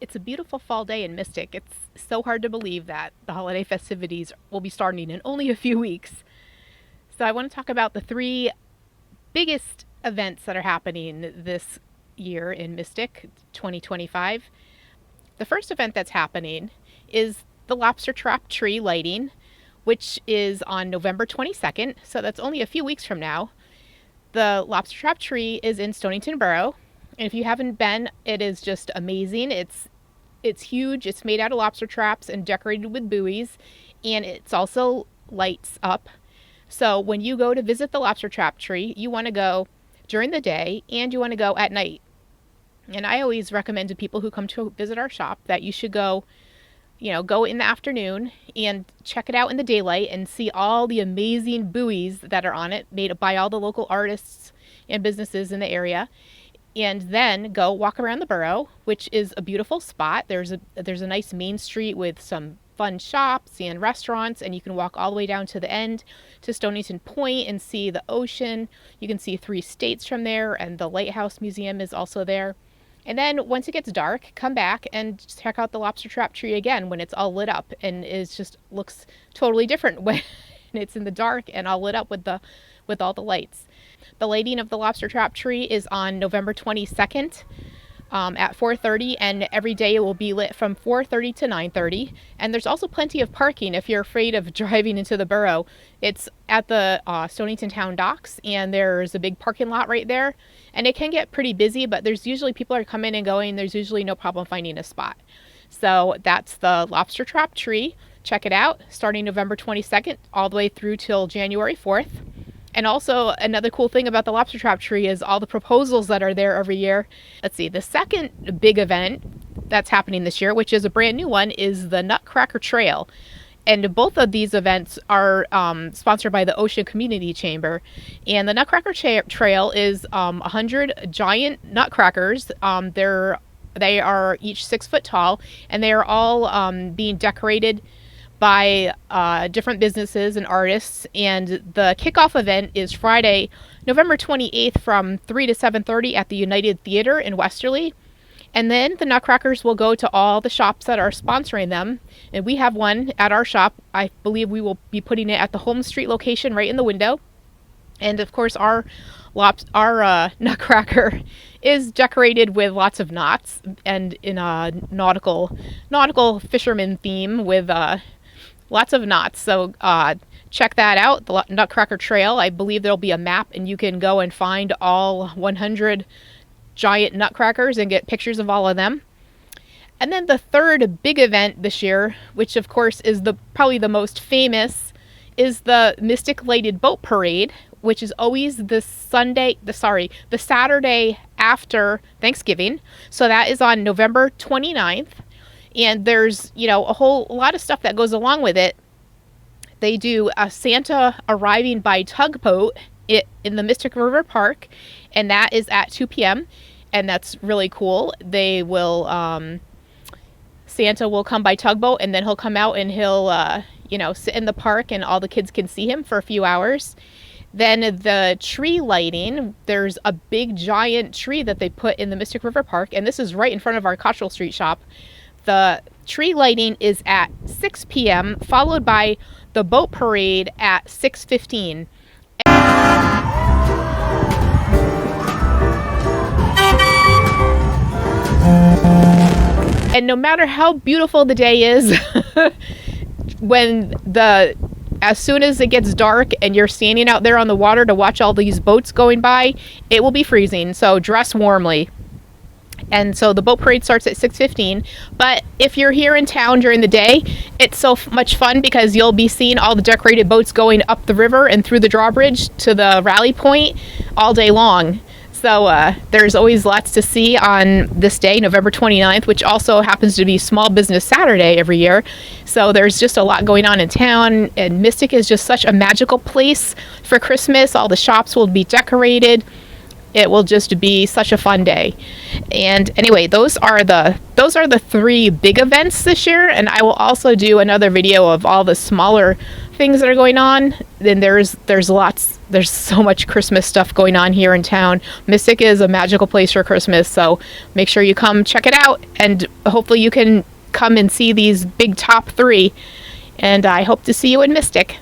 It's a beautiful fall day in Mystic. It's so hard to believe that the holiday festivities will be starting in only a few weeks. So, I want to talk about the three biggest events that are happening this year in Mystic 2025. The first event that's happening is the lobster trap tree lighting, which is on November 22nd. So, that's only a few weeks from now. The lobster trap tree is in Stonington Borough. And if you haven't been, it is just amazing. It's huge. It's made out of lobster traps and decorated with buoys, and it's also lights up. So when you go to visit the lobster trap tree, you want to go during the day and you want to go at night. And I always recommend to people who come to visit our shop that you should go in the afternoon and check it out in the daylight and see all the amazing buoys that are on it, made by all the local artists and businesses in the area. And then go walk around the borough, which is a beautiful spot. There's a nice main street with some fun shops and restaurants, and you can walk all the way down to the end to Stonington Point and see the ocean. You can see 3 states from there, and the Lighthouse Museum is also there. And then once it gets dark, come back and check out the lobster trap tree again when it's all lit up, and it just looks totally different when it's in the dark and all lit up with all the lights. The lighting of the lobster trap tree is on November 22nd at 4:30, and every day it will be lit from 4:30 to 9:30. And there's also plenty of parking if you're afraid of driving into the borough. It's at the Stonington Town Docks, and there's a big parking lot right there. And it can get pretty busy, but there's usually people are coming and going. There's usually no problem finding a spot. So that's the lobster trap tree. Check it out, starting November 22nd all the way through till January 4th. And also, another cool thing about the lobster trap tree is all the proposals that are there every year. Let's see, the second big event that's happening this year, which is a brand new one, is the Nutcracker Trail. And both of these events are sponsored by the Ocean Community Chamber. And the Nutcracker Trail is 100 giant nutcrackers. They are each 6 foot tall, and they are all being decorated by different businesses and artists. And the kickoff event is Friday, November 28th from 3 to 7:30 at the United Theater in Westerly. And then the Nutcrackers will go to all the shops that are sponsoring them. And we have one at our shop. I believe we will be putting it at the Holmes Street location right in the window. And of course, our Nutcracker is decorated with lots of knots and in a nautical fisherman theme with lots of knots. So check that out, the Nutcracker Trail. I believe there'll be a map, and you can go and find all 100 giant nutcrackers and get pictures of all of them. And then the third big event this year, which of course is probably the most famous, is the Mystic Lighted Boat Parade, which is always the Saturday after Thanksgiving. So that is on November 29th. And there's, a whole lot of stuff that goes along with it. They do a Santa arriving by tugboat in the Mystic River Park, and that is at 2 p.m. And that's really cool. They will, Santa will come by tugboat, and then he'll come out and he'll, sit in the park, and all the kids can see him for a few hours. Then the tree lighting, there's a big giant tree that they put in the Mystic River Park, and this is right in front of our Cottrell Street shop. The tree lighting is at 6 p.m., followed by the boat parade at 6:15. And no matter how beautiful the day is, as soon as it gets dark and you're standing out there on the water to watch all these boats going by, it will be freezing. So dress warmly. And so the boat parade starts at 6:15. But if you're here in town during the day, it's so much fun because you'll be seeing all the decorated boats going up the river and through the drawbridge to the rally point all day long. So there's always lots to see on this day, November 29th, which also happens to be Small Business Saturday every year. So there's just a lot going on in town. And Mystic is just such a magical place for Christmas. All the shops will be decorated. It will just be such a fun day. And anyway, those are the 3 big events this year, and I will also do another video of all the smaller things that are going on. Then there's lots there's so much Christmas stuff going on here in town. Mystic is a magical place for Christmas, so make sure you come check it out, and hopefully you can come and see these big top 3. And I hope to see you in Mystic.